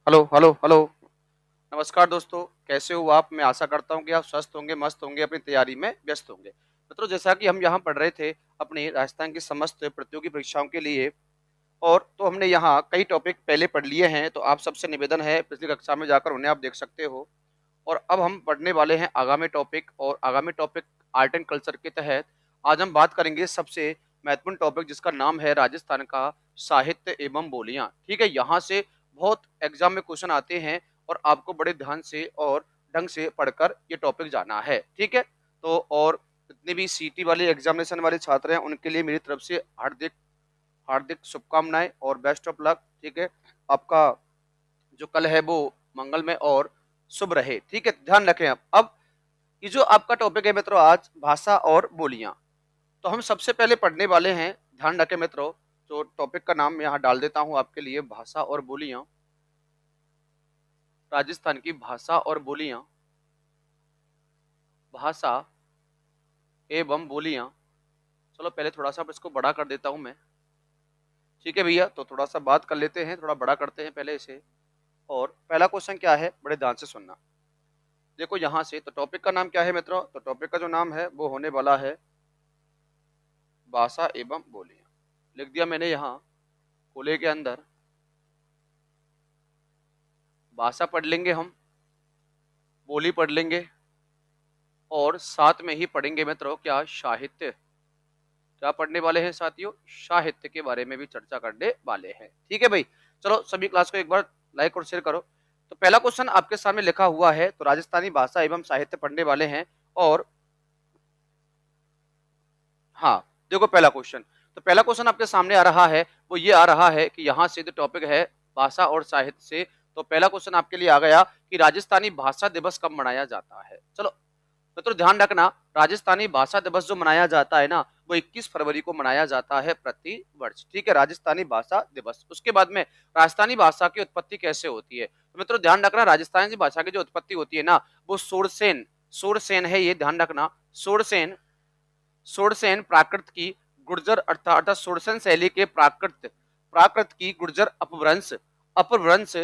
Hello hello hello. नमस्कार दोस्तों, कैसे हो आप? मैं आशा करता हूँ कि आप स्वस्थ होंगे, मस्त होंगे, अपनी तैयारी में व्यस्त होंगे। मित्रों, जैसा कि हम यहाँ पढ़ रहे थे अपनी राजस्थान की समस्त प्रतियोगी परीक्षाओं के लिए, और तो हमने यहाँ कई टॉपिक पहले पढ़ लिए हैं, तो आप सबसे निवेदन है पिछली कक्षा में जाकर उन्हें आप देख सकते हो। और अब हम पढ़ने वाले हैं आगामी टॉपिक, और आगामी टॉपिक आर्ट एंड कल्चर के तहत आज हम बात करेंगे सबसे महत्वपूर्ण टॉपिक, जिसका नाम है राजस्थान का साहित्य एवं बोलियां। ठीक है, यहाँ से बहुत एग्जाम में क्वेश्चन आते हैं और आपको बड़े ध्यान से और ढंग से पढ़कर ये टॉपिक जाना है। ठीक है, तो और जितने भी सीटी वाले एग्जामिनेशन वाले छात्र हैं उनके लिए मेरी तरफ से हार्दिक हार्दिक शुभकामनाएं और बेस्ट ऑफ लक। ठीक है, आपका जो कल है वो मंगलमय और शुभ रहे। ठीक है, ध्यान रखें। अब ये जो आपका टॉपिक है मित्रों, आज भाषा और बोलियां, तो हम सबसे पहले पढ़ने वाले हैं। ध्यान रखें मित्रों, तो टॉपिक का नाम यहाँ डाल देता हूं आपके लिए, भाषा और बोलियां। राजस्थान की भाषा और बोलियां, भाषा एवं बोलियां। चलो पहले थोड़ा सा इसको बड़ा कर देता हूं मैं। ठीक है भैया, तो थोड़ा सा बात कर लेते हैं, थोड़ा बड़ा करते हैं पहले इसे। और पहला क्वेश्चन क्या है, बड़े ध्यान से सुनना। देखो यहाँ से, तो टॉपिक का नाम क्या है मित्रों? तो टॉपिक का जो नाम है वो होने वाला है भाषा एवं बोलियां। लिख दिया मैंने यहाँ खोले के अंदर। भाषा पढ़ लेंगे हम, बोली पढ़ लेंगे, और साथ में ही पढ़ेंगे मित्रों क्या, साहित्य। क्या पढ़ने वाले हैं साथियों? साहित्य के बारे में भी चर्चा करने वाले हैं। ठीक है भाई, चलो सभी क्लास को एक बार लाइक और शेयर करो। तो पहला क्वेश्चन आपके सामने लिखा हुआ है, तो राजस्थानी भाषा एवं साहित्य पढ़ने वाले हैं। और हाँ, देखो पहला क्वेश्चन, तो पहला क्वेश्चन आपके सामने आ रहा है, वो ये आ रहा है कि यहाँ से जो टॉपिक है भाषा और साहित्य से, तो पहला क्वेश्चन आपके लिए आ गया कि राजस्थानी भाषा दिवस कब मनाया जाता है। चलो तो ध्यान रखना, राजस्थानी भाषा दिवस जो मनाया जाता है ना, वो 21 फरवरी को मनाया जाता है प्रति वर्ष। ठीक है, राजस्थानी भाषा दिवस। उसके बाद में राजस्थानी भाषा की उत्पत्ति कैसे होती है, तो मित्रों ध्यान रखना, राजस्थानी भाषा की जो उत्पत्ति होती है ना, वो सोरसेन सोरसेन है, ये ध्यान रखना। सोरसेन सोरसेन प्राकृत की गुर्जर अर्थात सोरसेन शैली के प्राकृत प्राकृत की गुर्जर अपभ्रंश अपभ्रंश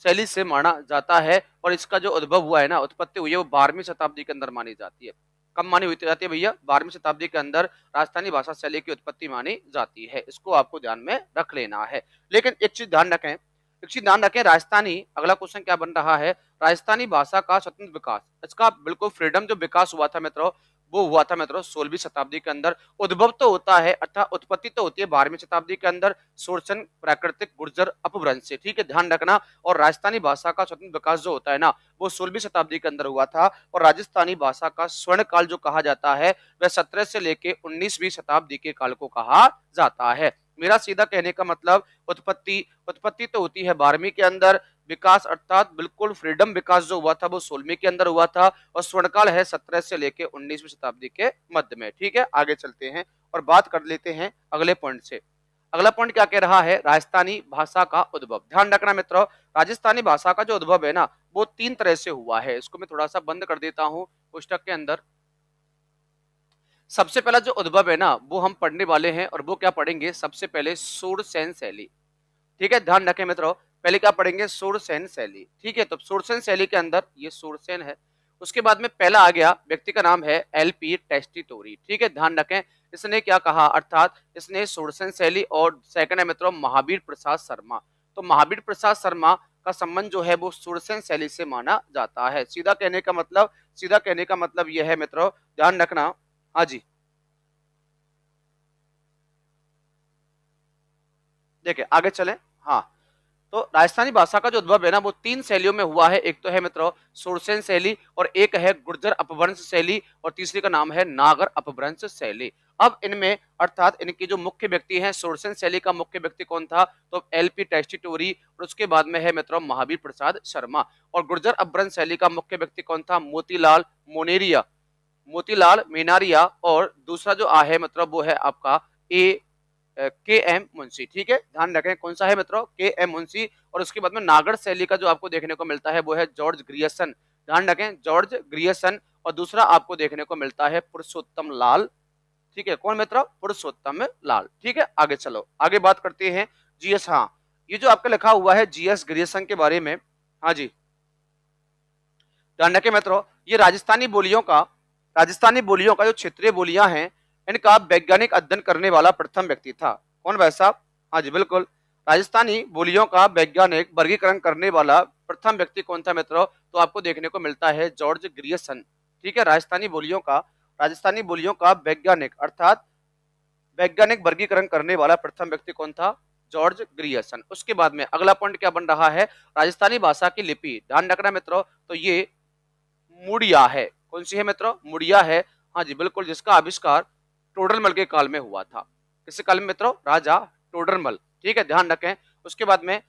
शैली से माना जाता है। और इसका जो उद्भव हुआ है ना, उत्पत्ति हुई है, वो 12वीं शताब्दी के अंदर मानी जाती है। कब मानी हुई जाती है भैया? 12वीं शताब्दी के अंदर राजस्थानी भाषा शैली की उत्पत्ति मानी जाती है। इसको आपको ध्यान में रख लेना है। लेकिन एक चीज ध्यान रखें, राजस्थानी, अगला क्वेश्चन क्या बन रहा है, राजस्थानी भाषा का स्वतंत्र विकास, इसका बिल्कुल फ्रीडम जो विकास हुआ था मित्रों, वो हुआ था मित्रों 16वीं शताब्दी के अंदर। उद्भव तो होता है अर्थात उत्पत्ति तो होती है 12वीं शताब्दी के अंदर सोरसन प्राकृतिक गुर्जर अपभ्रंश से। ठीक है, ध्यान रखना। और राजस्थानी भाषा का स्वतंत्र विकास जो होता है ना, वो 16वीं शताब्दी के अंदर हुआ था। और राजस्थानी भाषा का स्वर्ण काल जो कहा जाता है, वह 17 से लेके 19वीं शताब्दी के काल को कहा जाता है। मेरा सीधा कहने का मतलब, उत्पत्ति उत्पत्ति तो होती है 12वीं के अंदर, विकास अर्थात बिल्कुल फ्रीडम विकास जो हुआ था वो 16वीं के अंदर हुआ था, और स्वर्णकाल है 17 से लेके 19वीं शताब्दी के मध्य में। ठीक है, आगे चलते हैं और बात कर लेते हैं अगले पॉइंट से। अगला पॉइंट क्या कह रहा है, राजस्थानी भाषा का उद्भव। ध्यान रखना मित्रों, राजस्थानी भाषा का जो उद्भव है ना, वो 3 तरह से हुआ है। इसको मैं थोड़ा सा बंद कर देता हूं पुस्तक के अंदर। सबसे पहला जो उद्भव है ना, वो हम पढ़ने वाले हैं, और वो क्या पढ़ेंगे, सबसे पहले सूरसेन शैली। ठीक है, ध्यान रखें मित्रों, पहले क्या पढ़ेंगे, सूरसेन शैली। ठीक है, तो सूरसेन शैली के अंदर ये सूरसेन है। उसके बाद में पहला आ गया, व्यक्ति का नाम है एलपी टेस्टिटोरी। ठीक है, ध्यान रखें, इसने क्या कहा, अर्थात इसने सूरसेन शैली। और सेकंड है मित्रों महावीर प्रसाद शर्मा। तो महावीर प्रसाद शर्मा का संबंध जो है वो सूरसेन शैली से माना जाता है। सीधा कहने का मतलब यह है मित्रों, ध्यान रखना। हाँ जी, देखिए आगे चले। हाँ, तो राजस्थानी भाषा का जो उद्भव है ना, वो 3 शैलियों में हुआ है। एक तो है मित्रों सुरसेन शैली, और एक है गुर्जर अपभ्रंश शैली, और तीसरी का नाम है नागर अपभ्रंश शैली। अब इनमें अर्थात इनकी जो मुख्य व्यक्ति हैं, सुरसेन शैली का मुख्य व्यक्ति कौन था, तो एलपी टेस्टिटोरी, और उसके बाद में है मित्रों महावीर प्रसाद शर्मा। और गुर्जर अपभ्रंश शैली का मुख्य व्यक्ति कौन था, मोतीलाल मोनेरिया, मोतीलाल मेनारिया। और दूसरा जो है मतलब वो है आपका ए के एम मुंशी। ठीक है, ध्यान रखें कौन सा है मित्रों, के एम मुंशी। और उसके बाद में नागर शैली का जो आपको देखने को मिलता है वो है जॉर्ज ग्रियर्सन। ध्यान रखें, जॉर्ज ग्रियर्सन। और दूसरा आपको देखने को मिलता है पुरुषोत्तम लाल। ठीक है, कौन मित्रों, पुरुषोत्तम लाल। ठीक है, आगे चलो, आगे बात करते हैं। जीएस, हाँ, ये जो आपका लिखा हुआ है जीएस ग्रियर्सन के बारे में, हाँ जी, ध्यान रखें मित्रों, ये राजस्थानी बोलियों का जो क्षेत्रीय बोलियां हैं, इनका वैज्ञानिक अध्ययन करने वाला प्रथम व्यक्ति था। कौन भाई साहब? हाँ जी बिल्कुल, राजस्थानी बोलियों का वैज्ञानिक वर्गीकरण करने वाला प्रथम व्यक्ति कौन था मित्रों? तो आपको देखने को मिलता है जॉर्ज ग्रियर्सन। ठीक है, राजस्थानी बोलियों का वैज्ञानिक अर्थात वैज्ञानिक वर्गीकरण करने वाला प्रथम व्यक्ति कौन था? George Grierson. उसके बाद में अगला पॉइंट क्या बन रहा है? राजस्थानी भाषा की लिपि, ध्यान रखना मित्रों, तो ये मुड़िया है। कौन सी है मित्रों? मुड़िया है। हाँ जी बिल्कुल, जिसका आविष्कार टोडरमल के काल में हुआ था। किस काल में मित्रों? राजा टोडरमल। ठीक है, ध्यान रखें। उसके बाद में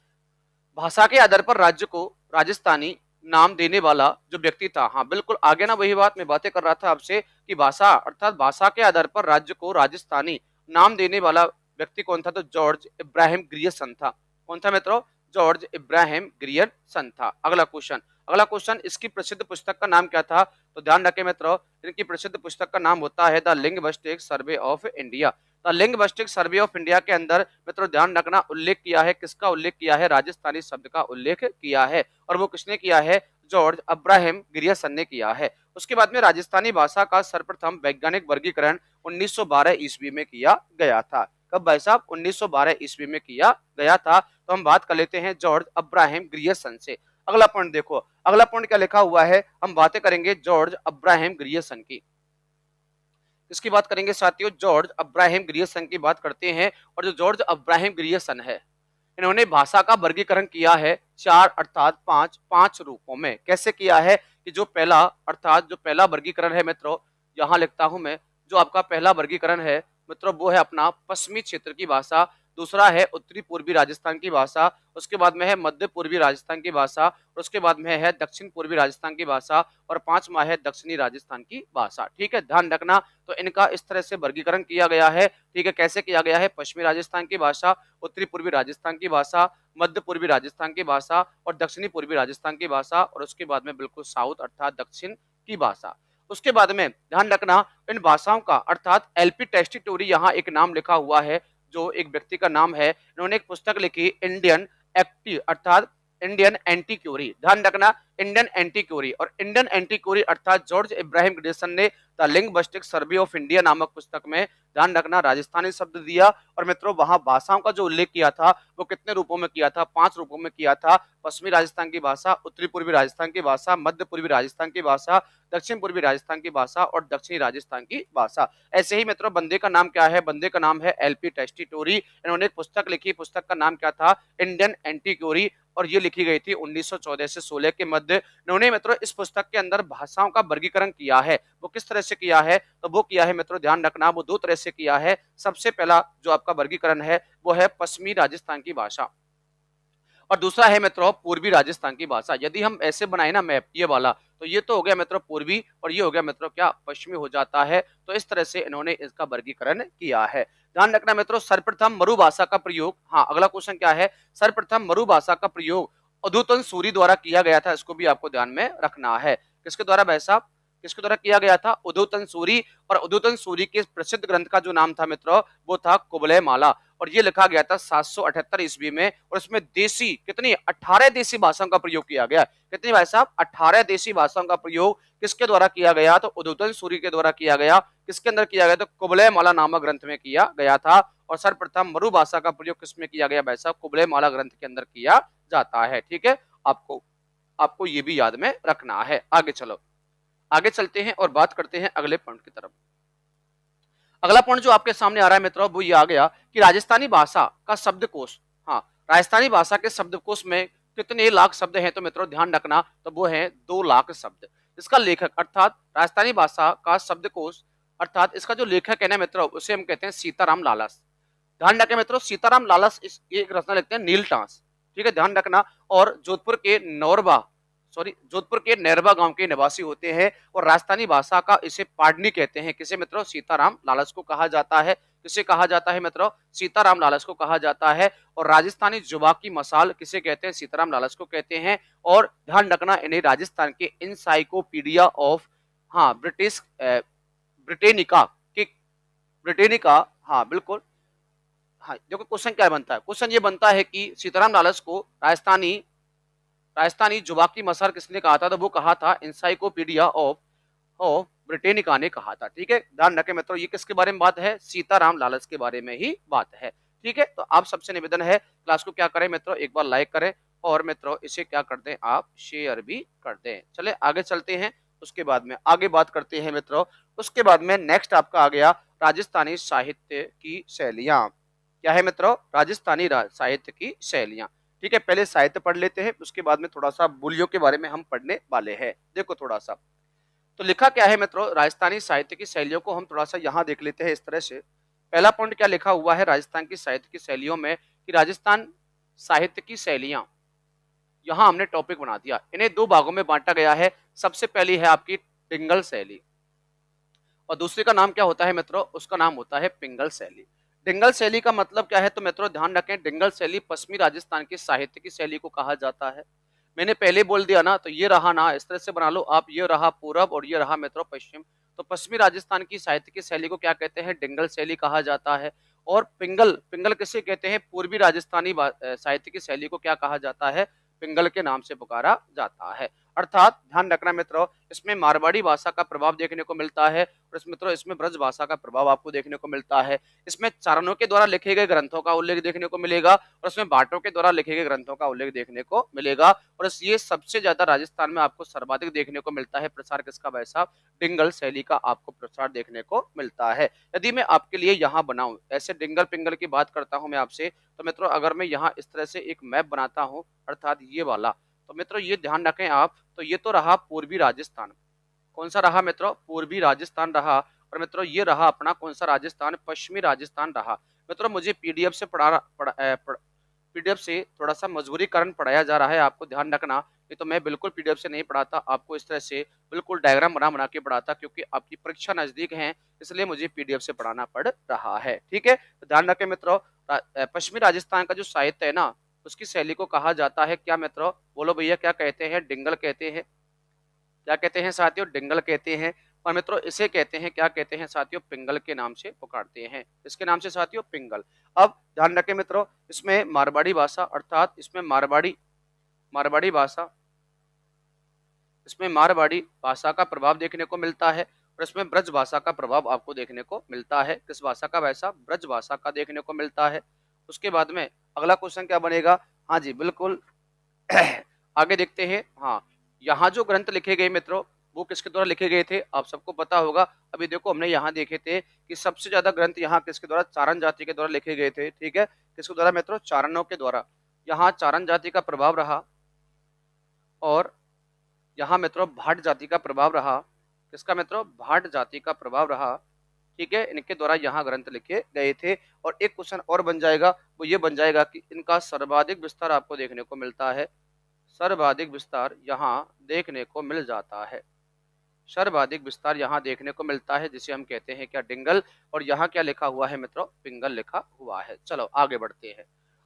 भाषा के आधार पर राज्य को राजस्थानी नाम देने वाला जो व्यक्ति था, हाँ बिल्कुल, आगे ना वही बात मैं बातें कर रहा था आपसे कि भाषा अर्थात भाषा के आधार पर राज्य को राजस्थानी नाम देने वाला व्यक्ति कौन था? तो जॉर्ज इब्राहिम ग्रियर्सन था। कौन था मित्रों? जॉर्ज इब्राहिम ग्रियर्सन था। अगला क्वेश्चन, इसकी प्रसिद्ध पुस्तक का नाम क्या था? तो ध्यान रखें मित्रों, इनकी प्रसिद्ध पुस्तक का नाम होता है the linguistic survey of India. The linguistic survey of India के अंदर मित्रों ध्यान रखना उल्लेख किया है, किसका उल्लेख किया है? राजस्थानी शब्द का उल्लेख किया है, और वो किसने किया है? जॉर्ज अब्राहम ग्रियर्सन ने किया है। उसके बाद में राजस्थानी भाषा का सर्वप्रथम वैज्ञानिक वर्गीकरण 1912 ईस्वी में किया गया था। कब भाई साहब? 1912 ईस्वी में किया गया था। तो हम बात कर लेते हैं जॉर्ज अब्राहम ग्रियर्सन से। अगला पॉइंट देखो, अगला पॉइंट क्या लिखा हुआ है, हम बातें करेंगे जॉर्ज अब्राहम ग्रियर्सन की। किसकी बात करेंगे साथियों? जॉर्ज अब्राहम ग्रियर्सन की बात करते हैं। और जो जॉर्ज अब्राहम ग्रियर्सन है, इन्होंने भाषा का वर्गीकरण किया है चार अर्थात पांच रूपों में। कैसे किया है? कि जो पहला अर्थात जो पहला वर्गीकरण है मित्रों, यहां लिखता हूं मैं, जो आपका पहला वर्गीकरण है मित्रों वो है अपना पश्चिमी क्षेत्र की भाषा। दूसरा है उत्तरी पूर्वी राजस्थान की भाषा। उसके बाद में है मध्य पूर्वी राजस्थान की भाषा। और उसके बाद में है दक्षिण पूर्वी राजस्थान की भाषा। और पांचवा है दक्षिणी राजस्थान की भाषा। ठीक है, ध्यान रखना। तो इनका इस तरह से वर्गीकरण किया गया है। ठीक है, कैसे किया गया है? पश्चिमी राजस्थान की भाषा, उत्तरी पूर्वी राजस्थान की भाषा, मध्य पूर्वी राजस्थान की भाषा और दक्षिणी पूर्वी राजस्थान की भाषा, और उसके बाद में बिल्कुल साउथ अर्थात दक्षिण की भाषा। उसके बाद में ध्यान रखना, इन भाषाओं का अर्थात एलपी टेस्टिटोरी, यहाँ एक नाम लिखा हुआ है, जो एक व्यक्ति का नाम है। इन्होंने एक पुस्तक लिखी इंडियन एक्टिव अर्थात इंडियन एंटीक्यूरी। ध्यान रखना, इंडियन एंटीक्यूरी। और इंडियन एंटीक्यूरी अर्थात जॉर्ज इब्राहिम ग्रियर्सन ने the linguistic survey of India नामक पुस्तक में, ध्यान रखना, राजस्थानी शब्द दिया। और मित्रों वहां भाषाओं का जो उल्लेख किया था वो कितने रूपों में किया था? 5 रूपों में किया था। पश्चिमी राजस्थान की भाषा, उत्तरी पूर्वी राजस्थान की भाषा, मध्य पूर्वी राजस्थान की भाषा, दक्षिण पूर्वी राजस्थान की भाषा और दक्षिणी राजस्थान की भाषा। ऐसे ही मित्रों बंदे का नाम क्या है? बंदे का नाम है एलपी टेस्टिटोरी। इन्होंने एक पुस्तक लिखी, पुस्तक का नाम क्या था? इंडियन एंटीक्यूरी। और ये लिखी गई थी 1914 से 16 के मध्य। इन्होंने मित्रों इस पुस्तक के अंदर भाषाओं का वर्गीकरण किया है। वो किस तरह से किया है? तो वो किया है मित्रों, ध्यान रखना, वो 2 तरह से किया है। सबसे पहला जो आपका वर्गीकरण है वो है पश्चिमी राजस्थान की भाषा, और दूसरा है मित्रों पूर्वी राजस्थान की भाषा। यदि हम ऐसे बनाए ना मैप ये वाला, तो ये तो हो गया मित्रों पूर्वी और ये हो गया मित्रों क्या? पश्चिमी हो जाता है। तो इस तरह से इन्होंने इसका वर्गीकरण किया है। ध्यान रखना मित्रों, सर्वप्रथम मरु भाषा का प्रयोग, हाँ अगला क्वेश्चन क्या है? सर्वप्रथम मरु भाषा का प्रयोग अधुतन सूरी द्वारा किया गया था। इसको भी आपको ध्यान में रखना है। किसके द्वारा भाई साहब? किसके द्वारा किया गया था? उदुतन सूरी। और उदुतन सूरी के प्रसिद्ध ग्रंथ का जो नाम था मित्रों वो था कुबलय माला। और ये लिखा गया था 778 ईस्वी में। और इसमें देशी कितनी 18 देशी भाषाओं का प्रयोग किया गया। कितनी भाई साहब? 18 देशी भाषाओं का प्रयोग किसके द्वारा किया गया? तो उदुतन सूरी के द्वारा किया गया। किसके अंदर किया गया? तो कुबलय माला नामक ग्रंथ में किया गया था। और सर्वप्रथम मरु भाषा का प्रयोग किसमें किया गया भाई साहब? कुबलय माला ग्रंथ के अंदर किया जाता है। ठीक है, आपको आपको ये भी याद में रखना है। आगे चलो, आगे चलते हैं और बात करते हैं अगले पॉइंट की तरफ। अगला पॉइंट जो आपके सामने आ रहा है मित्रों वो ये आ गया कि राजस्थानी भाषा का शब्दकोश, हाँ राजस्थानी भाषा के शब्दकोश में कितने लाख शब्द हैं? तो मित्रों ध्यान रखना, तो वो है 2 लाख शब्द। इसका लेखक अर्थात राजस्थानी भाषा का शब्दकोश अर्थात इसका जो लेखक है ना मित्रों उसे हम कहते हैं सीताराम लालस। ध्यान रखें मित्रों, सीताराम लालस इस एक रचना लिखते हैं नीलटास। ठीक है, ध्यान रखना। और जोधपुर के नैरबा गांव के निवासी होते हैं। और राजस्थानी भाषा का इसे पाडनी कहते हैं। किसे मित्रों? सीताराम लालस को कहा जाता है। किसे कहा जाता है मित्रों? सीताराम लालस को कहा जाता है। और राजस्थानी जुबा की मसाल किसे कहते हैं? सीताराम लालस को कहते हैं। और ध्यान रखना, इन्हें राजस्थान के इंसाइक्लोपीडिया ऑफ, हाँ ब्रिटिश ब्रिटेनिका के ब्रिटेनिका, हाँ बिल्कुल, हाँ, देखो क्वेश्चन क्या बनता है, क्वेश्चन ये बनता है कि सीताराम लालच को राजस्थानी राजस्थानी जुबान की मसाल किसने कहा था, तो वो कहा था इंसाइक्लोपीडिया ऑफ ब्रिटेनिका ने कहा था। ठीक है, ध्यान रखें मित्रों, ये किसके बारे में बात है, सीताराम लालच के बारे में ही बात है। ठीक है, तो आप सबसे निवेदन है क्लास को क्या करें मित्रों, एक बार लाइक करें और मित्रों इसे क्या कर दें, आप शेयर भी कर दें। चले आगे चलते हैं, उसके बाद में आगे बात करते हैं मित्रों। उसके बाद में नेक्स्ट आपका आ गया राजस्थानी साहित्य की शैलियां। क्या है मित्रों, राजस्थानी साहित्य की शैलियां। ठीक है, पहले साहित्य पढ़ लेते हैं, उसके बाद में थोड़ा सा बोलियों के बारे में हम पढ़ने वाले हैं। देखो थोड़ा सा तो लिखा क्या है मित्रों, राजस्थानी साहित्य की शैलियों को हम थोड़ा सा यहाँ देख लेते हैं इस तरह से। पहला पॉइंट क्या लिखा हुआ है राजस्थान की साहित्य की शैलियों में, कि राजस्थान साहित्य की शैलियां, यहाँ हमने टॉपिक बना दिया, इन्हें दो भागों में बांटा गया है। सबसे पहली है आपकी डिंगल शैली, और दूसरे का नाम क्या होता है मित्रों, उसका नाम होता है पिंगल शैली। डिंगल शैली का मतलब क्या है, तो मित्रों ध्यान रखें, डिंगल शैली पश्चिमी राजस्थान की साहित्य की शैली को कहा जाता है। मैंने पहले बोल दिया ना, तो ये रहा ना, इस तरह से बना लो आप, ये रहा पूरब और ये रहा मित्रों पश्चिम। तो पश्चिमी राजस्थान की साहित्य की शैली को क्या कहते हैं, डिंगल शैली कहा जाता है। और पिंगल, पिंगल किसे कहते हैं, पूर्वी राजस्थानी साहित्य की शैली को क्या कहा जाता है, पिंगल के नाम से पुकारा जाता है। अर्थात ध्यान रखना मित्रों, इसमें मारवाड़ी भाषा का प्रभाव देखने को मिलता है, और मित्रों इसमें ब्रज भाषा का प्रभाव आपको देखने को मिलता है। इसमें चारणों के द्वारा लिखे गए ग्रंथों का उल्लेख देखने को मिलेगा, और इसमें भाटों के द्वारा लिखे गए ग्रंथों का उल्लेख देखने को मिलेगा। और ये सबसे ज्यादा राजस्थान में आपको सर्वाधिक देखने को मिलता है प्रसार किसका भाई साहब, डिंगल शैली का आपको प्रसार देखने को मिलता है। यदि मैं आपके लिए यहाँ बनाऊं, ऐसे डिंगल पिंगल की बात करता हूं मैं आपसे, तो मित्रों अगर मैं यहाँ इस तरह से एक मैप बनाता हूं, अर्थात ये वाला, तो मित्रों ये ध्यान रखें आप, तो ये तो रहा पूर्वी राजस्थान, कौन सा रहा मित्रों, पूर्वी राजस्थान रहा। और मित्रों ये रहा अपना कौन सा राजस्थान, पश्चिमी राजस्थान रहा। मित्रों मुझे पीडीएफ से पीडीएफ से थोड़ा सा मजबूरी कारण पढ़ाया जा रहा है, आपको ध्यान रखना, नहीं तो मैं बिल्कुल पीडीएफ से नहीं पढ़ाता, आपको इस तरह से बिल्कुल डायग्राम बना बना के पढ़ाता, क्योंकि आपकी परीक्षा नजदीक है, इसलिए मुझे पीडीएफ से पढ़ाना पड़ रहा है। ठीक है, तो ध्यान रखें मित्रों, पश्चिमी राजस्थान का जो साहित्य है ना, उसकी शैली को कहा जाता है क्या मित्रों, बोलो भैया क्या कहते हैं, डिंगल कहते हैं। क्या कहते हैं साथियों, डिंगल कहते हैं। और मित्रों इसे कहते हैं, क्या कहते हैं साथियों, पिंगल के नाम से पुकारते हैं, इसके नाम से साथियों पिंगल। अब ध्यान रखें मित्रों, इसमें मारवाड़ी भाषा, अर्थात इसमें मारवाड़ी भाषा, इसमें मारवाड़ी भाषा का प्रभाव देखने को मिलता है, और इसमें ब्रज भाषा का प्रभाव आपको देखने को मिलता है। किस भाषा का, वैसा ब्रज भाषा का देखने को मिलता है। उसके बाद में अगला क्वेश्चन क्या बनेगा, हाँ जी बिल्कुल आगे देखते हैं। हाँ, यहाँ जो ग्रंथ लिखे गए मित्रों, वो किसके द्वारा लिखे गए थे, आप सबको पता होगा। अभी देखो हमने यहाँ देखे थे कि सबसे ज्यादा ग्रंथ यहाँ किसके द्वारा, चारण जाति के द्वारा लिखे गए थे। ठीक है, किसके द्वारा मित्रों, चारणों के द्वारा। यहाँ चारण जाति का प्रभाव रहा, और यहाँ मित्रों भाट जाति का प्रभाव रहा। किसका मित्रों, भाट जाति का प्रभाव रहा। ठीक है, इनके द्वारा यहाँ ग्रंथ लिखे गए थे। और एक क्वेश्चन और बन जाएगा, वो ये बन जाएगा कि इनका सर्वाधिक विस्तार आपको देखने को मिलता है, सर्वाधिक विस्तार यहाँ देखने को मिल जाता है, सर्वाधिक विस्तार यहाँ देखने को मिलता है, जिसे हम कहते हैं क्या, डिंगल। और यहाँ क्या लिखा हुआ है मित्रों, पिंगल लिखा हुआ है। चलो आगे बढ़ते हैं,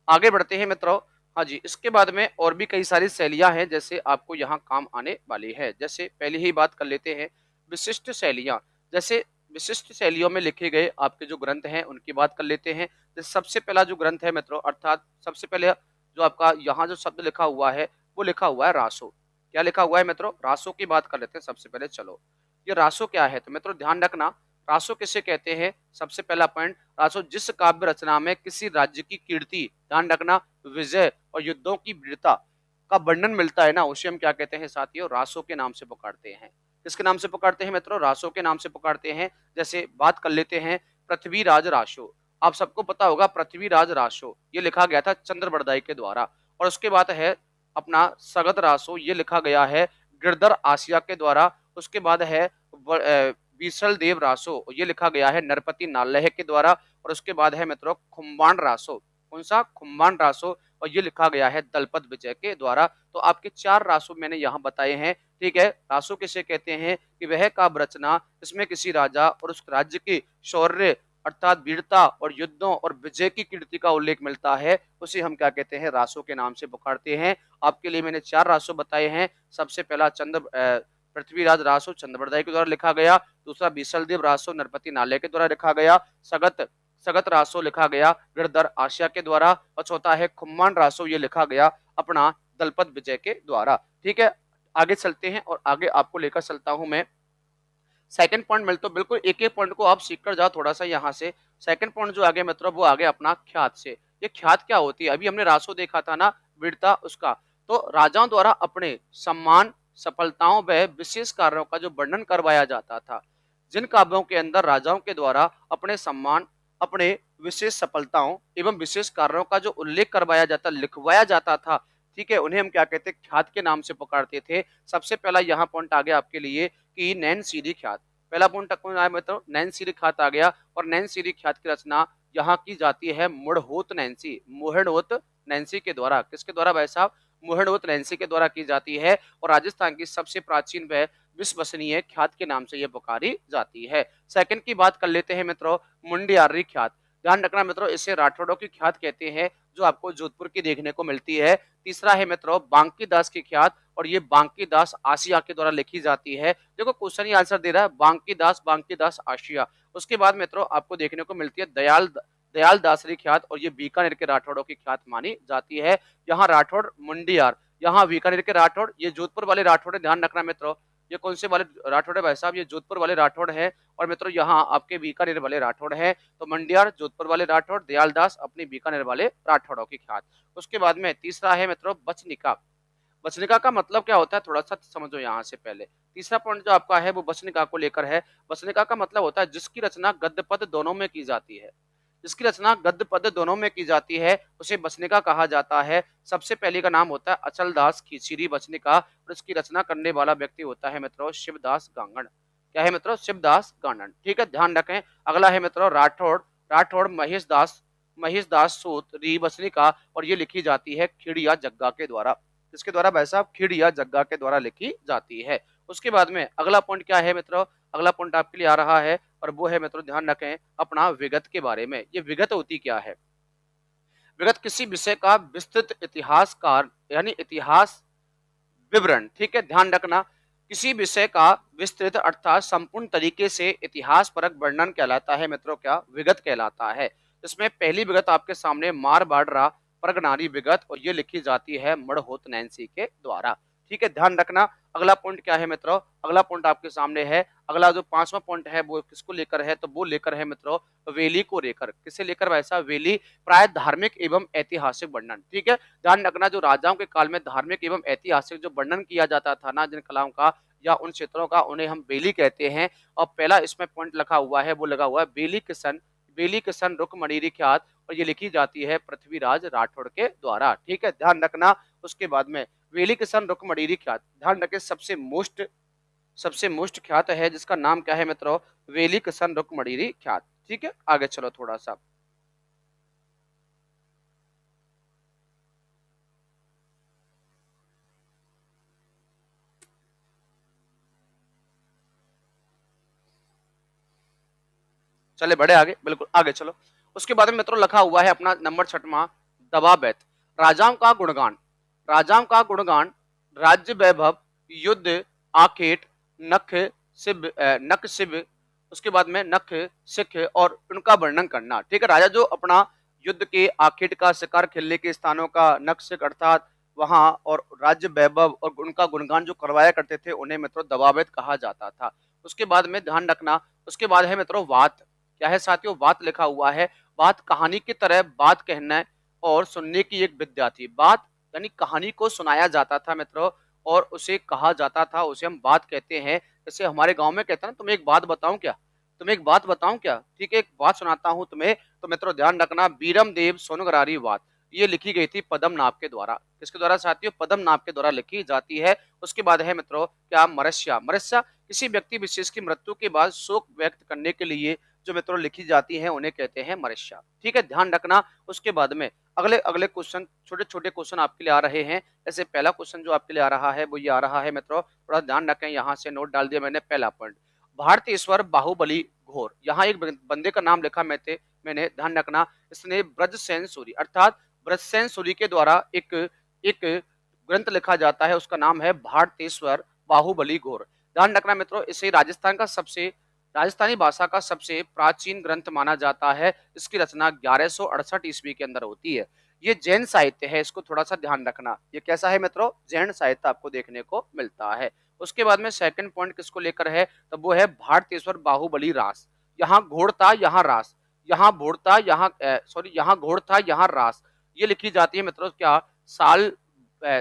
आगे बढ़ते हैं मित्रों। हाँ जी, इसके बाद में और भी कई सारी शैलियां हैं, जैसे आपको यहाँ काम आने वाली है। जैसे पहले ही बात कर लेते हैं विशिष्ट शैलियां, जैसे विशिष्ट शैलियों में लिखे गए आपके जो ग्रंथ हैं उनकी बात कर लेते हैं। जैसे सबसे पहला जो ग्रंथ है मित्रों, अर्थात सबसे पहले जो आपका यहाँ जो शब्द लिखा हुआ है, वो लिखा हुआ है रासो। क्या लिखा हुआ है मित्रों, रासो की बात कर लेते हैं सबसे पहले। चलो ये रासो क्या है, तो मित्रों ध्यान रखना, रासो किसे कहते हैं, सबसे पहला पॉइंट, रासो जिस काव्य रचना में किसी राज्य की कीर्ति, ध्यान रखना, विजय और युद्धों की वीरता का वर्णन मिलता है ना, उसे हम क्या कहते हैं साथियों, रासो के नाम से पुकारते हैं। किसके नाम से पुकारते हैं मित्रों, रासो के नाम से पुकारते हैं। जैसे बात कर लेते हैं पृथ्वीराज रासो, आप सबको पता होगा पृथ्वीराज रासो, ये लिखा गया था चंद्रबरदाई के द्वारा। और उसके बाद है अपना सगत रासो, ये लिखा गया है गिरधर आसिया के द्वारा। उसके बाद है बीसल देव रासो, ये लिखा गया है नरपति नालह के द्वारा। और उसके बाद है मित्रों खुम्बान रासो, कौन सा, खुम्बान रासो, और ये लिखा गया है दलपत विजय के द्वारा। तो आपके चार रासो मैंने यहाँ बताए हैं। ठीक है, रासो किसे कहते हैं, कि वह काव्य रचना इसमें किसी राजा और उस राज्य की शौर्य अर्थात वीरता और युद्धों और विजय की कीर्ति का उल्लेख मिलता है, उसे हम क्या कहते हैं, रासो के नाम से पुकारते हैं। आपके लिए मैंने चार रासो बताए हैं। सबसे पहला पृथ्वीराज रासो चंद्रबरदाई के द्वारा लिखा गया, दूसरा बीसलदेव रासो नरपति नाले के द्वारा लिखा गया, सगत रासो लिखा गया गिरधर आशिया के द्वारा, और चौथा है खुम्मान रासो, ये लिखा गया अपना दलपत विजय के द्वारा। ठीक है, आगे चलते हैं और आगे आपको लेकर चलता हूं मैं। सेकंड पॉइंट मिल तो बिल्कुल एक एक पॉइंट को आप सीख कर जाओ थोड़ा सा यहाँ से। सेकंड पॉइंट जो आगे मतलब वो आगे अपना ख्यात से। ये ख्यात क्या होती है, अभी हमने रासो देखा था ना, वीरता उसका। तो राजाओं द्वारा अपने सम्मान, सफलताओं व विशेष कार्यों का जो वर्णन करवाया जाता था, जिन काव्यों के अंदर राजाओं के द्वारा अपने सम्मान, अपने विशेष सफलताओं एवं विशेष कार्यों का जो उल्लेख करवाया जाता, लिखवाया जाता था, ठीक है, उन्हें हम क्या कहते हैं, ख्यात के नाम से पुकारते थे। सबसे पहला यहाँ पॉइंट आ गया आपके लिए कि नैन सीधी ख्यात। पहला पॉइंट आया मतलब नैन सीधी ख्यात आ गया, और नैन सीधी ख्यात की रचना यहाँ की जाती है मुड़होत नैन्सी, मुहड़होत नैन्सी के द्वारा। किसके द्वारा भाई साहब? मुहड़होत नैन्सी के द्वारा की जाती है, और राजस्थान की सबसे प्राचीन व विश्वसनीय ख्यात के नाम से यह पुकारी जाती है। सेकंड की बात कर लेते हैं मित्रों, मुंडियारी ख्यात। ध्यान रखना मित्रों, इसे राठौड़ों की ख्यात कहते हैं, जो आपको जोधपुर की देखने को मिलती है। तीसरा है मित्रों बांकी दास की ख्यात, और ये बांकी दास आशिया के द्वारा लिखी जाती है। देखो क्वेश्चन ही आंसर दे रहा है, बांकी दास आशिया। उसके बाद मित्रों आपको देखने को मिलती है दयाल दासरी ख्यात, और ये बीकानेर के राठौड़ों की ख्यात मानी जाती है। यहाँ राठौड़ मुंडियार, यहाँ बीकानेर के राठौड़, ये जोधपुर वाले राठौड़। ध्यान रखना मित्रों, ये कौन से वाले राठौड़ है भाई साहब? ये जोधपुर वाले राठौड़ है, और मित्रों यहाँ आपके बीकानेर वाले राठौड़ है। तो मंडियार जोधपुर वाले राठौड़, दयालदास अपनी बीकानेर वाले राठौड़ों की ख्यात। उसके बाद में तीसरा है मित्रों बचनिका। बचनिका का मतलब क्या होता है, थोड़ा सा समझो यहाँ से पहले। तीसरा पॉइंट जो आपका है वो बचनिका को लेकर है। बचनिका का मतलब होता है जिसकी रचना गद्य पद दोनों में की जाती है। जिसकी रचना गद्य पद दोनों में की जाती है उसे बचनिका कहा जाता है। सबसे पहले का नाम होता है अचल दास खींचीरी बचनिका, और इसकी रचना करने वाला व्यक्ति होता है मित्रों शिवदास गांगण। क्या है मित्रों? शिवदास गांगण। ठीक है, ध्यान रखें। अगला है मित्रों राठौड़ महेश दास सूत री बचनिका, और ये लिखी जाती है खिड़िया जग्गा के द्वारा। किसके द्वारा भाई साहब? खिड़िया जग्गा के द्वारा लिखी जाती है। उसके बाद में अगला पॉइंट क्या है मित्रों? अगला पॉइंट आपके लिए आ रहा है, और वो है मित्रों ध्यान रखें अपना विगत के बारे में। ये विगत होती क्या है? विगत किसी विषय का विस्तृत इतिहासकार यानी इतिहास विवरण। ठीक है, ध्यान रखना, किसी विषय का विस्तृत अर्थात संपूर्ण तरीके से इतिहास परक वर्णन कहलाता है मित्रों, क्या? विगत कहलाता है। इसमें पहली विगत आपके सामने मारवाड़ा परगनारी विगत, और ये लिखी जाती है मड़होत नैन्सी के द्वारा। ठीक है, ध्यान रखना। अगला पॉइंट क्या है मित्रों? अगला पॉइंट आपके सामने है, अगला जो पांचवा पॉइंट है वो किसको लेकर है? तो वो लेकर है मित्रों वेली को लेकर। किसे लेकर वैसा? वेली, प्राय धार्मिक एवं ऐतिहासिक वर्णन। ठीक है, ध्यान रखना, जो राजाओं के काल में धार्मिक एवं ऐतिहासिक जो वर्णन किया जाता था ना जिन कलाओं का या उन क्षेत्रों का, उन्हें हम बेली कहते हैं। और पहला इसमें पॉइंट लिखा हुआ है, वो लगा हुआ है बेली किशन रुक मणिरी ख्यात, और ये लिखी जाती है पृथ्वीराज राठौड़ के द्वारा। ठीक है, ध्यान रखना। उसके बाद में वेली किशन रुक मणिरी ख्यात, ध्यान रखें सबसे मोस्ट ख्यात है जिसका नाम क्या है मित्रों? वेली किशन रुक मणिरी ख्यात। ठीक है, आगे चलो थोड़ा सा। चले बड़े आगे, बिल्कुल आगे चलो। उसके बाद में मित्रों लिखा हुआ है अपना नंबर 6वां दवा बैत। राजाओं का गुणगान, राज्य वैभव, युद्ध, आखेट, नख नख शिव, उसके बाद में नख सिख, और उनका वर्णन करना। ठीक है, राजा जो अपना युद्ध के आखेट का शिकार खेलने के स्थानों का नख सिख अर्थात वहां, और राज्य वैभव और उनका गुणगान जो करवाया करते थे उन्हें मित्रों दवाबैत कहा जाता था। उसके बाद में ध्यान रखना, उसके बाद है मित्रों वात। क्या है साथियों? बात लिखा हुआ है। बात कहानी की तरह बात कहना और सुनने की एक विद्या थी। बात यानी कहानी को सुनाया जाता था मित्रों, और उसे कहा जाता था, उसे हम बात कहते हैं। जैसे हमारे गांव में कहते हैं ना, तुम्हें एक बात बताऊं क्या? ठीक है, एक बात सुनाता हूं तुम्हें। तो मित्रों ध्यान रखना, बीरम देव सोनगरारी बात, ये लिखी गई थी पदम नाभ के द्वारा। किसके द्वारा साथियों? पदम नाभ के द्वारा लिखी जाती है। उसके बाद है मित्रों क्या? मरस्या किसी व्यक्ति विशेष की मृत्यु के बाद शोक व्यक्त करने के लिए जो मित्रों लिखी जाती है उन्हें कहते हैं मरस्या। ठीक है, ध्यान रखना। उसके बाद में अगले अगले क्वेश्चन, छोटे छोटे क्वेश्चन आपके लिए आ रहे हैं। जैसे पहला क्वेश्चन जो आपके लिए आ रहा है वो ये आ रहा है मित्रों, थोड़ा ध्यान रखें, यहाँ से नोट डाल दिया मैंने। पहला पॉइंट, भारतेश्वर बाहुबली घोर। यहाँ एक बंदे का नाम लिखा मैंने, ध्यान रखना। इसने ब्रजसेन सूरी अर्थात ब्रजसेन सूरी के द्वारा एक एक ग्रंथ लिखा जाता है, उसका नाम है भारतेश्वर बाहुबली घोर। ध्यान रखना मित्रों, इसे राजस्थान का सबसे राजस्थानी भाषा का सबसे प्राचीन ग्रंथ माना जाता है। इसकी रचना 1168 ईस्वी के अंदर होती है। ये जैन साहित्य है, इसको थोड़ा सा ध्यान रखना। ये कैसा है मित्रों? जैन साहित्य आपको देखने को मिलता है। उसके बाद में सेकंड पॉइंट किसको लेकर है? तो वो है भारतेश्वर बाहुबली रास। यहाँ घोड़ था, यहाँ रास, यहाँ भोड़ था, यहाँ सॉरी, यहाँ घोड़ था, यहाँ रास। ये लिखी जाती है मित्रों क्या?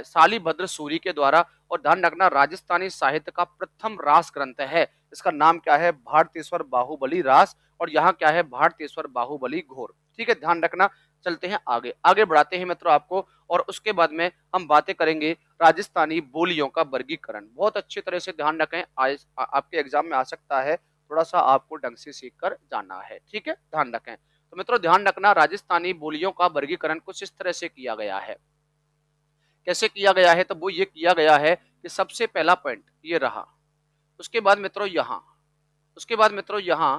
सालीभद्र सूरी के द्वारा। और ध्यान रखना, राजस्थानी साहित्य का प्रथम रास ग्रंथ है। इसका नाम क्या है? भारतेश्वर बाहुबली रास। और यहाँ क्या है? भारतेश्वर बाहुबली घोर। ठीक है, ध्यान रखना। चलते हैं आगे, आगे बढ़ाते हैं मित्रों आपको। और उसके बाद में हम बातें करेंगे राजस्थानी बोलियों का वर्गीकरण। बहुत अच्छी तरह से ध्यान रखें, आपके एग्जाम में आ सकता है। थोड़ा सा आपको ढंग से सीख कर जाना है। ठीक है, ध्यान रखें। तो मित्रों ध्यान रखना, राजस्थानी बोलियों का वर्गीकरण कुछ इस तरह से किया गया है। कैसे किया गया है? तो वो ये किया गया है कि सबसे पहला पॉइंट ये रहा, उसके बाद मित्रों यहाँ, उसके बाद मित्रों यहाँ,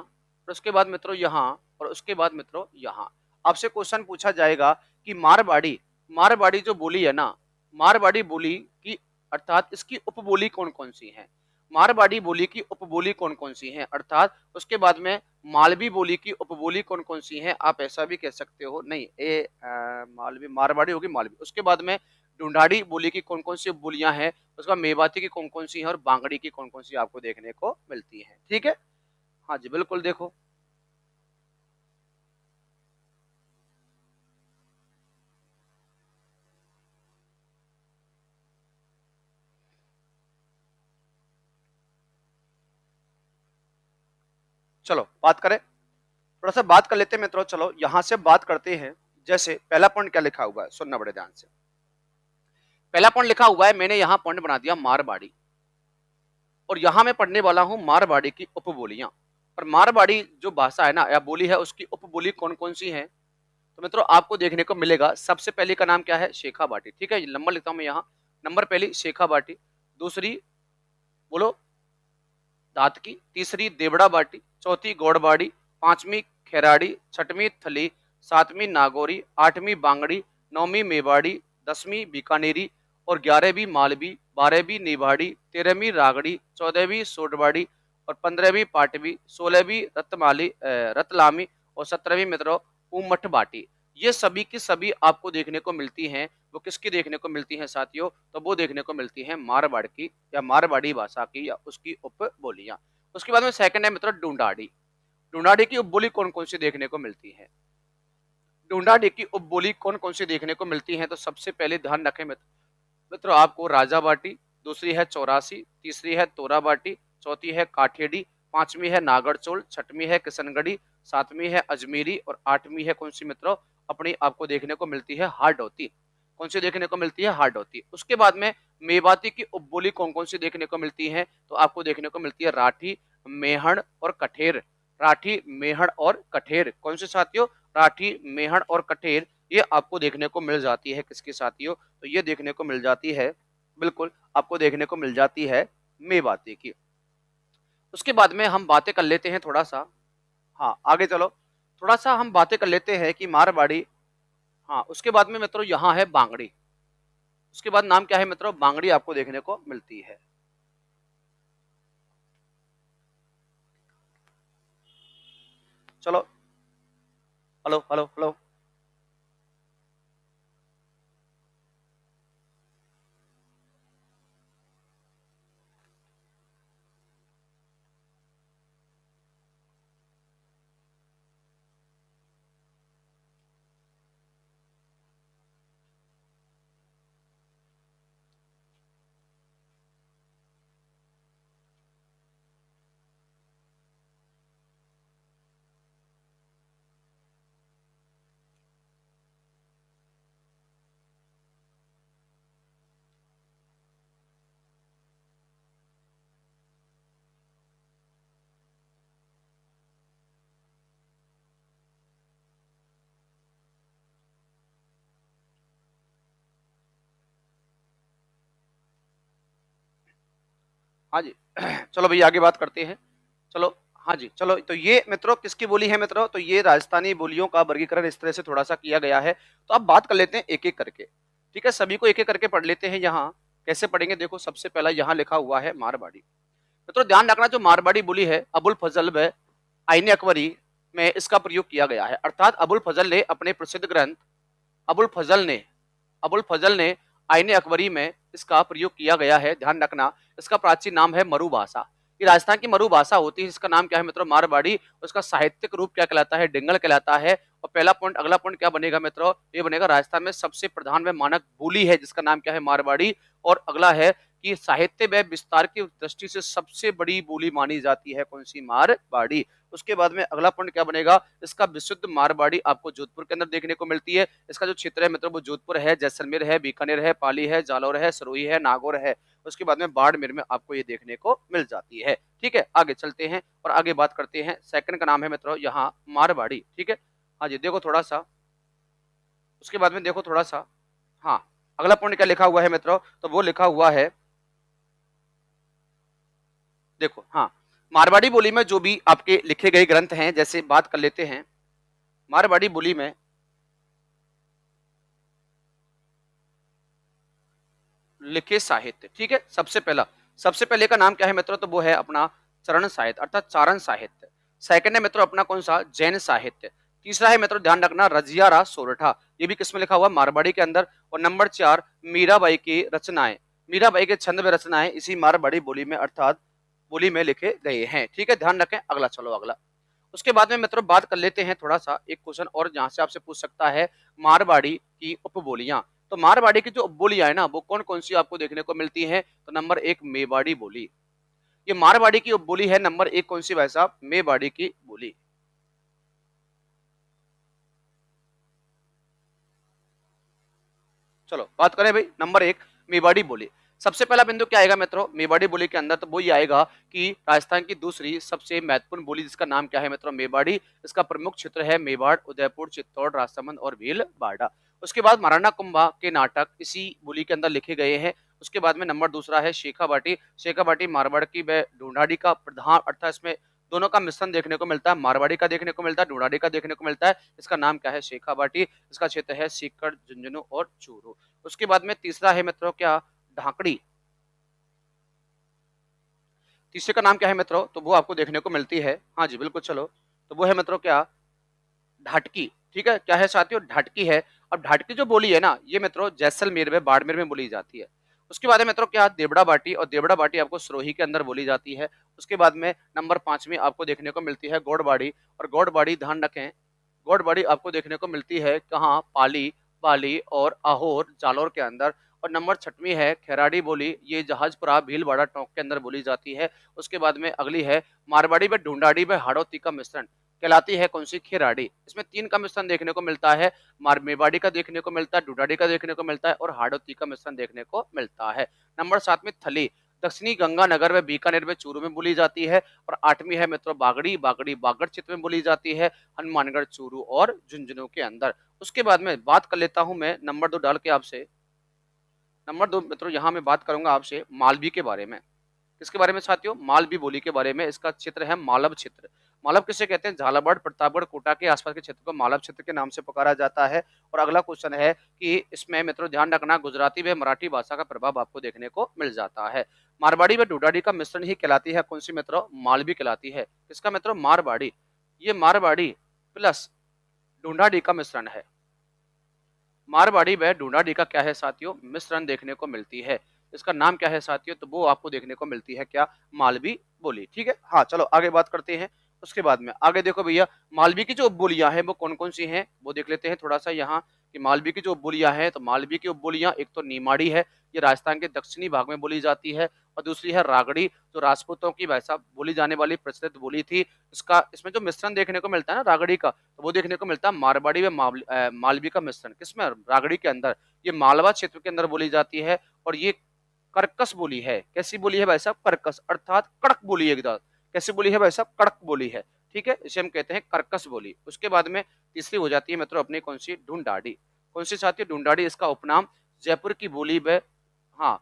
और उसके बाद मित्रों यहाँ, और उसके बाद मित्रों यहाँ। आपसे क्वेश्चन पूछा जाएगा कि मारवाड़ी, मारवाड़ी जो बोली है ना, मारवाड़ी बोली की अर्थात इसकी उपबोली कौन कौन सी है? मारवाड़ी बोली की उपबोली कौन कौन सी है? अर्थात उसके बाद में मालवी बोली की उपबोली कौन कौन सी है? आप ऐसा भी कह सकते हो, नहीं मालवी, मारवाड़ी होगी मालवी। उसके बाद में ढूंढाड़ी बोली की कौन कौन सी बोलियां हैं? उसका मेवाती की कौन कौन सी है? और बांगड़ी की कौन कौन सी आपको देखने को मिलती है? ठीक है, हाँ जी बिल्कुल, देखो चलो बात करें, थोड़ा सा बात कर लेते हैं मित्रों। चलो यहां से बात करते हैं। जैसे पहला पॉइंट क्या लिखा हुआ है, सुनना बड़े ध्यान से। पहला पॉइंट लिखा हुआ है, मैंने यहां पॉइंट बना दिया मारवाड़ी। और यहां मैं पढ़ने वाला हूं मारवाड़ी की उपबोलियां। और मारवाड़ी जो भाषा है ना या बोली है, उसकी उपबोली कौन कौन सी है? तो मित्रों आपको देखने को मिलेगा, सबसे पहले का नाम क्या है? शेखा बाटी। ठीक है, नंबर लिखता हूं मैं यहाँ। नंबर पहली शेखा बाटी, दूसरी बोलो दातकी, तीसरी देवड़ा बाटी, चौथी गौड़बाड़ी, पांचवी खेराड़ी, छठवीं थली, सातवीं नागौरी, आठवीं बांगड़ी, नौवीं मेवाड़ी, 10वीं बीकानेरी, और 11वीं मालवी, 12वीं नेवाड़ी, 13वीं रागड़ी, 14वीं सोडवाड़ी, और 15वीं पाटवी, 16वीं रतलामी, और 17वीं मित्रों उमठ बाटी। ये सभी की सभी आपको देखने को मिलती हैं। वो किसकी देखने को मिलती हैं साथियों? तो वो देखने को मिलती हैं मारवाड़ की या मारवाड़ी भाषा की या उसकी उप बोलियां। उसके बाद में सेकंड है मित्रों ढूंढाड़ी। ढूंढाड़ी की उपबोली कौन कौन सी देखने को मिलती है? ढूंढाड़ी की उपबोली कौन कौन सी देखने को मिलती है? तो सबसे पहले ध्यान रखें मित्रों आपको राजा बाटी, दूसरी है चौरासी, तीसरी है तोरा बाटी, चौथी है काठेड़ी, पांचवी है नागरचोल, छठवीं है किशनगढ़ी, सातवीं है अजमेरी, और आठवीं है कौन सी मित्रों? अपनी आपको देखने को मिलती है हारडौती। कौन सी देखने को मिलती है? हारडौती। उसके बाद में मेवाती की उपबोली कौन कौन सी देखने को मिलती है? तो आपको देखने को मिलती है राठी, मेहण और कठेर। राठी, मेहण और कठेर। कौन से साथियों? राठी, मेहण और कठेर। ये आपको देखने को मिल जाती है किसके साथियों? तो ये देखने को मिल जाती है, बिल्कुल आपको देखने को मिल जाती है मेवाती की। उसके बाद में हम बातें कर लेते हैं थोड़ा सा, हाँ आगे चलो, थोड़ा सा हम बातें कर लेते हैं कि मारवाड़ी। हाँ उसके बाद में मित्रों यहाँ है बांगड़ी। उसके बाद नाम क्या है मित्रों? बांगड़ी आपको देखने को मिलती है। चलो, हेलो हेलो हेलो। हाँ जी चलो भैया आगे बात करते हैं। चलो, हाँ जी चलो, तो ये मित्रों किसकी बोली है मित्रों? तो ये राजस्थानी बोलियों का वर्गीकरण इस तरह से थोड़ा सा किया गया है। तो अब बात कर लेते हैं एक एक करके। ठीक है, सभी को एक एक करके पढ़ लेते हैं। यहाँ कैसे पढ़ेंगे? देखो सबसे पहला यहाँ लिखा हुआ है मारवाड़ी। मित्रों ध्यान रखना, जो मारवाड़ी बोली है अबुल फजल व आईन अकबरी में इसका प्रयोग किया गया है। अर्थात अबुल फजल ने अपने प्रसिद्ध ग्रंथ अबुल फजल ने अबुल फजल ने आईने अकबरी में इसका प्रयोग किया गया है। ध्यान रखना, इसका प्राचीन नाम है मरु भाषा। ये राजस्थान की मरु भाषा होती है, इसका नाम क्या है मित्रों? मारवाड़ी। उसका साहित्यिक रूप क्या कहलाता है? डिंगल कहलाता है। और पहला पॉइंट, अगला पॉइंट क्या बनेगा मित्रों? ये बनेगा राजस्थान में सबसे प्रधान व मानक बोली है जिसका नाम क्या है? मारवाड़ी। और अगला है कि साहित्य व विस्तार की दृष्टि से सबसे बड़ी बोली मानी जाती है कौन सी? मारवाड़ी। उसके बाद में अगला पॉइंट क्या बनेगा? इसका विशुद्ध मारवाड़ी आपको जोधपुर के अंदर देखने को मिलती है। इसका जो क्षेत्र है मित्रों वो जोधपुर है, जैसलमेर है, बीकानेर है, पाली है, जालौर है, सरोही है, नागौर है। उसके बाद में बाड़मेर में आपको ये देखने को मिल जाती है। ठीक है, आगे चलते हैं और आगे बात करते हैं। सेकंड का नाम है मित्रों यहाँ मारवाड़ी। ठीक है, हाँ जी, देखो थोड़ा सा, उसके बाद में देखो थोड़ा सा, हाँ अगला पॉइंट क्या लिखा हुआ है मित्रों? तो वो लिखा हुआ है, देखो हाँ, मारवाड़ी बोली में जो भी आपके लिखे गए ग्रंथ हैं, जैसे बात कर लेते हैं मारवाड़ी बोली में लिखे साहित्य। ठीक है, सबसे पहले का नाम क्या है मित्रों? तो वो है अपना चरण साहित्य अर्थात चारण साहित्य। सेकंड है मित्रों अपना कौन सा? जैन साहित्य। तीसरा है मित्रों ध्यान रखना रजियारा सोरठा, ये भी किसमें लिखा हुआ? मारवाड़ी के अंदर। और नंबर 4 मीराबाई की रचनाएं, मीराबाई के छंद में रचनाएं इसी मारवाड़ी बोली में अर्थात बोली में लिखे गए हैं। ठीक है, ध्यान रखें। अगला चलो अगला, उसके बाद में मित्रों बात कर लेते हैं थोड़ा सा एक क्वेश्चन और जहां से आपसे पूछ सकता है मारवाड़ी की उपबोलियां। तो मारवाड़ी की जो उपबोलियां है ना वो कौन कौन सी आपको देखने को मिलती हैं? तो नंबर 1 मेवाड़ी बोली, ये मारवाड़ी की उपबोली है। नंबर 1 कौन सी भाई साहब? मेवाड़ी की बोली। चलो बात करें भाई नंबर 1 मेवाड़ी बोली। सबसे पहला बिंदु क्या आएगा मित्रों मेवाड़ी बोली के अंदर? तो वो ये आएगा कि राजस्थान की दूसरी सबसे महत्वपूर्ण बोली जिसका नाम क्या है मित्रों? मेवाड़ी। इसका प्रमुख क्षेत्र है मेवाड़, उदयपुर, चित्तौड़, राजसमंद और भीलवाड़ा। उसके बाद महाराणा कुंभा के नाटक इसी बोली के अंदर लिखे गए हैं। उसके बाद में नंबर दूसरा है शेखावाटी। शेखावाटी मारवाड़ की व ढूंढाड़ी का प्रधान अर्थात इसमें दोनों का मिश्रण देखने को मिलता है, मारवाड़ी का देखने को मिलता है, ढूंढाड़ी का देखने को मिलता है। इसका नाम क्या है? शेखावाटी। इसका क्षेत्र है सीकर, झुंझुनू और चूरू। उसके बाद में तीसरा है मित्रों क्या? ढाकड़ी। तीसरे का नाम क्या है मित्रों? तो वो आपको देखने को मिलती है, हाँ जी बिल्कुल चलो, तो वो है मित्रों क्या? ढाटकी। ठीक है, क्या है साथियों? ढाटकी है। अब ढाटकी जो बोली है ना ये मित्रों जैसलमेर में बाड़मेर में बोली जाती है। उसके बाद है मित्रों क्या? देवड़ा बाटी, और देवड़ा बाटी आपको सिरोही के अंदर बोली जाती है। उसके बाद में नंबर 5 में आपको देखने को मिलती है गौड़बाड़ी, और गौड़बाड़ी ध्यान रखें गौड़बाड़ी आपको देखने को मिलती है कहाँ? पाली, बाली और आहोर, जालौर के अंदर। और नंबर 6वीं है खेराड़ी बोली, ये जहाजपुरा भीलवाड़ा टोंक के अंदर बोली जाती है। उसके बाद में अगली है मारवाड़ी व ढूंढाड़ी व हाड़ौती का मिश्रण कहलाती है कौन सी? खेराड़ी। इसमें 3 का मिश्रण देखने को मिलता है, मेवाड़ी का देखने को मिलता है, ढूंढाड़ी का देखने को मिलता है और हाड़ौती का मिश्रण देखने को मिलता है। नंबर 7 में थली, दक्षिणी गंगानगर व बीकानेर व चूरू में बोली जाती है। और 8वीं है मित्रों बागड़ी, बागड़ी बागड़ क्षेत्र में बोली जाती है, हनुमानगढ़, चूरू और झुंझुनू के अंदर। उसके बाद में बात कर लेता हूं मैं नंबर 2 डाल के आपसे। नंबर 2 मित्रों यहाँ मैं बात करूंगा आपसे मालवी के बारे में। किसके बारे में साथियों? मालवी बोली के बारे में। इसका क्षेत्र है मालव क्षेत्र। मालव किसे कहते हैं? झालावाड़, प्रतापगढ़, कोटा के आसपास के क्षेत्र को मालव क्षेत्र के नाम से पुकारा जाता है। और अगला क्वेश्चन है कि इसमें मित्रों ध्यान रखना गुजराती व मराठी भाषा का प्रभाव आपको देखने को मिल जाता है। मारवाड़ी व ढूंढाड़ी का मिश्रण ही कहलाती है कौन सी मित्रों? मालवी कहलाती है। किसका मित्रों? मारवाड़ी। ये मारवाड़ी प्लस ढूंढाड़ी का मिश्रण है। मारवाड़ी व ढूंढाड़ी का क्या है साथियों? मिश्रण देखने को मिलती है। इसका नाम क्या है साथियों? तो वो आपको देखने को मिलती है क्या? मालवी बोली। ठीक है, हाँ चलो आगे बात करते हैं। उसके बाद में आगे देखो भैया मालवी की जो उपबोलियां हैं वो कौन कौन सी हैं वो देख लेते हैं थोड़ा सा यहाँ कि मालवी की जो उपबोलियां हैं। तो मालवी की उपबोलियां एक तो नीमाड़ी है, ये राजस्थान के दक्षिणी भाग में बोली जाती है। और दूसरी है रागड़ी, जो राजपूतों की भाषा बोली जाने वाली प्रचलित बोली थी। इसका इसमें जो मिश्रण देखने को मिलता है ना रागड़ी का, तो वो देखने को मिलता है मारवाड़ी व मालवी का मिश्रण। किसमें? रागड़ी के अंदर। ये मालवा क्षेत्र के अंदर बोली जाती है। और ये कर्कश बोली है। कैसी बोली है भाई साहब? कर्कश अर्थात कड़क बोली है एकदम। कैसी बोली है भाई साहब? कड़क बोली है। ठीक है, इसे हम कहते हैं कर्कश बोली। उसके बाद में तीसरी हो जाती है मित्रों अपनी कौन सी? ढूंढाड़ी। कौन सी साथी? ढूंढाड़ी। इसका उपनाम जयपुर की बोली व हाँ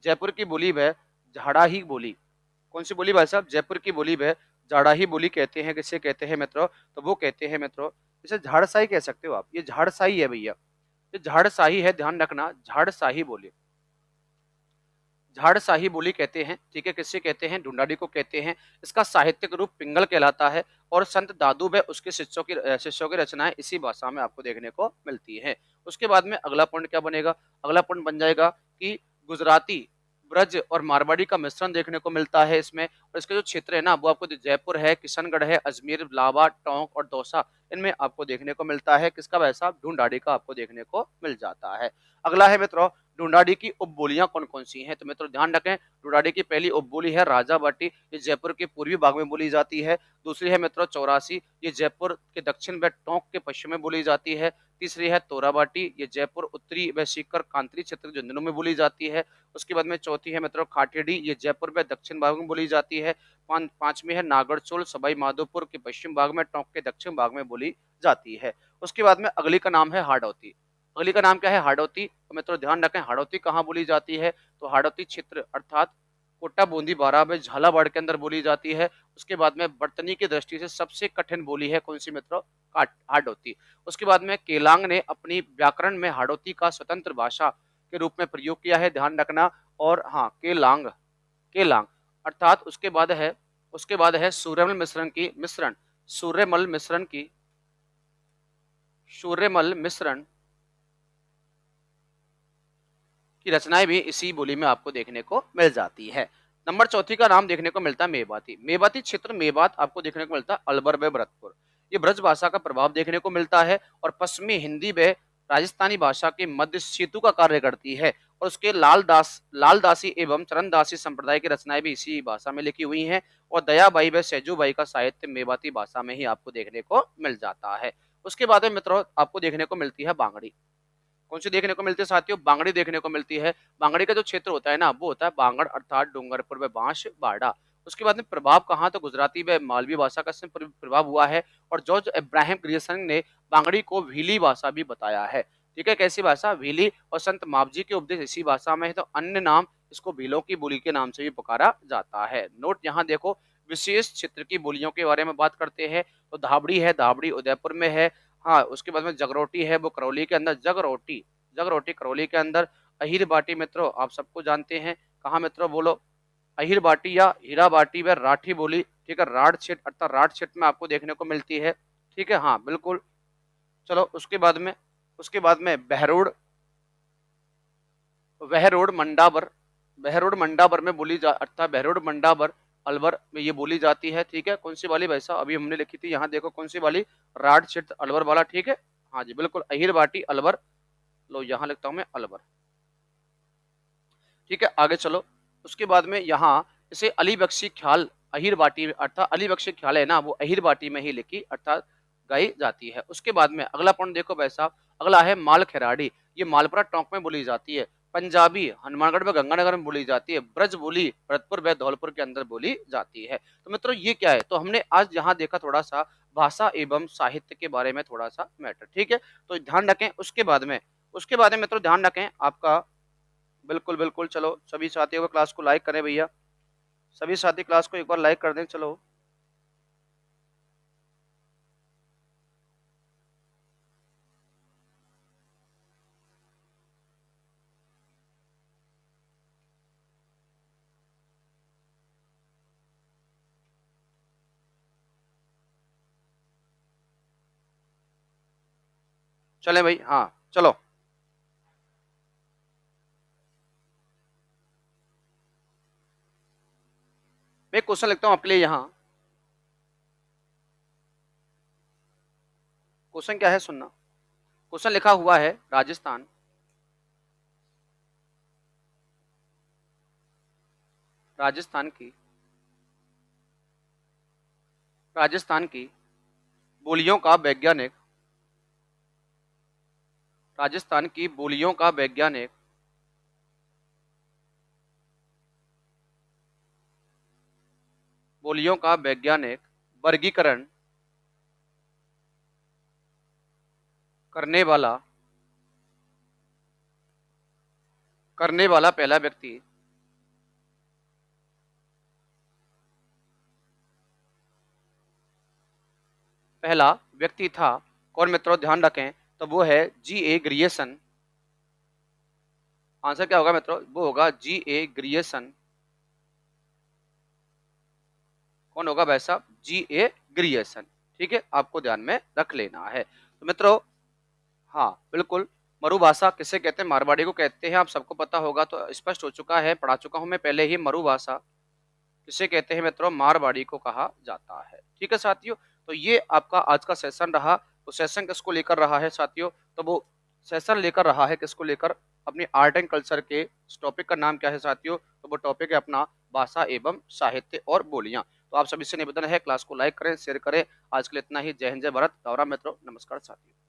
जयपुर की बोली व झाड़ा ही बोली। कौन सी बोली भाई साहब? जयपुर की बोली व झाड़ा ही बोली कहते हैं। किसे कहते हैं मित्रों? तो वो कहते हैं मित्रों इसे झाड़साई कह सकते हो आप। ये झाड़साई है भैया, ये झाड़साही है, ध्यान रखना झाड़साही बोली। झाड़शाही बोली कहते हैं, ठीक है, किससे कहते हैं, ढूंढाड़ी को कहते हैं। इसका साहित्यिक रूप पिंगल कहलाता है और संत दादू व उसके शिष्यों की रचनाएं इसी भाषा में आपको देखने को मिलती है। उसके बाद में अगला पॉइंट क्या बनेगा, अगला पॉइंट बन जाएगा कि गुजराती, ब्रज और मारवाड़ी का मिश्रण देखने को मिलता है इसमें। और इसके जो क्षेत्र है ना वो आपको जयपुर है, किशनगढ़ है, अजमेर, इलाहाबाद, टोंक और दौसा, इनमें आपको देखने को मिलता है किसका भाषा, ढूंढाड़ी का आपको देखने को मिल जाता है। अगला है मित्रों ढूंढाड़ी की उपबोलियां कौन कौन सी हैं, तो मित्रों ध्यान रखें, ढूंढाड़ी की पहली उपबोली है राजा बाटी, ये जयपुर के पूर्वी भाग में बोली जाती है। दूसरी है मित्रों चौरासी, ये जयपुर के दक्षिण व टोंक के पश्चिम में बोली जाती है। तीसरी है तोराबाटी, ये जयपुर उत्तरी व सीकर कांतरी क्षेत्र के झुंझुनू में बोली जाती है। उसके बाद में चौथी है मित्रों खाटेड़ी, ये जयपुर व दक्षिण भाग में बोली जाती है। पांचवी है नागरचोल, सवाई माधोपुर के पश्चिम भाग में, टोंक के दक्षिण भाग में बोली जाती है। उसके बाद में अगली का नाम है हाड़ौती। अगली का नाम क्या है, हाड़ौती। तो मित्रों ध्यान रखें हाड़ौती कहाँ बोली जाती है, तो हाड़ौती क्षेत्र अर्थात कोटा, बूंदी, बारां में झालावाड़ के अंदर बोली जाती है। उसके बाद में बर्तनी की दृष्टि से सबसे कठिन बोली है कौन सी मित्रों, हाड़ौती। उसके बाद में केलांग ने अपनी व्याकरण में हाड़ौती का स्वतंत्र भाषा के रूप में प्रयोग किया है, ध्यान रखना। और हाँ केलांग, केलांग अर्थात उसके बाद है सूर्यमल मिश्रण की रचनाएं भी इसी बोली में आपको देखने को मिल जाती है। नंबर चौथी का नाम देखने को मिलता है मेवाती। मेवाती क्षेत्र, मेवात आपको देखने को मिलता है अलवर व भरतपुर। ये ब्रज भाषा का प्रभाव देखने को मिलता है और पश्चिमी हिंदी व राजस्थानी भाषा के मध्य सेतु का कार्य करती है। और उसके लालदासी एवं चरणदासी संप्रदाय की रचनाएं भी इसी भाषा में लिखी हुई हैं। और दयाबाई व सैजूबाई का साहित्य मेवाती भाषा में ही आपको देखने को मिल जाता है। उसके बाद में मित्रों आपको देखने को मिलती है बांगड़ी। कौन सी देखने को मिलती है साथियों, बांगड़ी देखने को मिलती है। बांगड़ी का जो क्षेत्र होता है ना वो होता है बांगड़ अर्थात डूंगरपुर व बांस बाड़ा। उसके बाद में प्रभाव कहाँ, तो गुजराती व मालवी भाषा का इसमें प्रभाव हुआ है। और जॉर्ज इब्राहिम ग्रियर्सन ने बांगड़ी को भीली भाषा भी बताया है, ठीक है, कैसी भाषा, भीली। और संत मावजी के उपदेश इसी भाषा में है, तो अन्य नाम इसको भीलों की बोली के नाम से भी पुकारा जाता है। नोट यहाँ देखो, विशेष क्षेत्र की बोलियों के बारे में बात करते हैं तो धाबड़ी है, धाबड़ी उदयपुर में है। हाँ उसके बाद में जगरोटी है, वो करौली के अंदर, जगरोटी करौली के अंदर। अहिर बाटी मित्रों आप सबको जानते हैं, कहाँ मित्रों बोलो, अहिर बाटी या हीरा बाटी व राठी बोली, ठीक है, राठ क्षेत्र अर्थात राठ क्षेत्र में आपको देखने को मिलती है, ठीक है, हाँ बिल्कुल। चलो उसके बाद में बहरोड मंडावर, बहरोड मंडावर में बोली जा अर्थात बहरोड मंडावर अलवर में ये बोली जाती है, ठीक है। कौन सी वाली भाई साहब, अभी हमने लिखी थी यहाँ देखो कौन सी वाली, राठ क्षेत्र अलवर वाला, ठीक है, हाँ जी बिल्कुल, अहिर बाटी अलवर। लो यहाँ लिखता हूं मैं अलवर, ठीक है, आगे चलो। उसके बाद में यहाँ इसे अली बख्शी ख्याल अहिर बाटी अर्थात अली बख्शी ख्याल है ना वो अहिर बाटी में ही लिखी अर्थात गाई जाती है। उसके बाद में अगला पॉइंट देखो भाई साहब, अगला है माल खिराड़ी, ये मालपुरा टोंक में बोली जाती है। पंजाबी हनुमानगढ़ व गंगानगर में बोली जाती है। ब्रज बोली भरतपुर व धौलपुर के अंदर बोली जाती है। तो मित्रों ये क्या है, तो हमने आज यहाँ देखा थोड़ा सा भाषा एवं साहित्य के बारे में थोड़ा सा मैटर, ठीक है, तो ध्यान रखें। उसके बाद में मित्रों ध्यान रखें आपका, बिल्कुल बिल्कुल, चलो सभी साथियों को क्लास को लाइक करें भैया, सभी साथी क्लास को एक बार लाइक कर दें, चलो। चले भाई, हाँ चलो। मैं क्वेश्चन लिखता हूँ आपके लिए यहाँ, क्वेश्चन क्या है सुनना। क्वेश्चन लिखा हुआ है राजस्थान की राजस्थान की बोलियों का वैज्ञानिक राजस्थान की बोलियों का वैज्ञानिक बोलियों का वैज्ञानिक वर्गीकरण करने वाला पहला व्यक्ति था। कौन मित्रों, ध्यान रखें, तो वो है जी ए ग्रियर्सन। आंसर क्या होगा मित्रों, वो होगा G.A. ग्रियर्सन। कौन होगा भाई साहब, G.A. ग्रियर्सन। ठीक है, आपको ध्यान में रख लेना है। तो मित्रों, हाँ बिल्कुल, मरुभाषा किसे कहते हैं, मारवाड़ी को कहते हैं, आप सबको पता होगा, तो स्पष्ट हो चुका है, पढ़ा चुका हूं मैं पहले ही। मरुभाषा किसे कहते हैं मित्रों, मारवाड़ी को कहा जाता है। ठीक है साथियों, तो ये आपका आज का सेशन रहा। तो सेशन किसको लेकर रहा है साथियों, तो वो सेशन लेकर रहा है किसको लेकर, अपनी आर्ट एंड कल्चर के। इस टॉपिक का नाम क्या है साथियों, तो वो टॉपिक है अपना भाषा एवं साहित्य और बोलियां। तो आप सभी से निवेदन है, क्लास को लाइक करें, शेयर करें। आज के लिए इतना ही। जय हिंद, जय भारत, गौरव मित्रों, नमस्कार साथियों।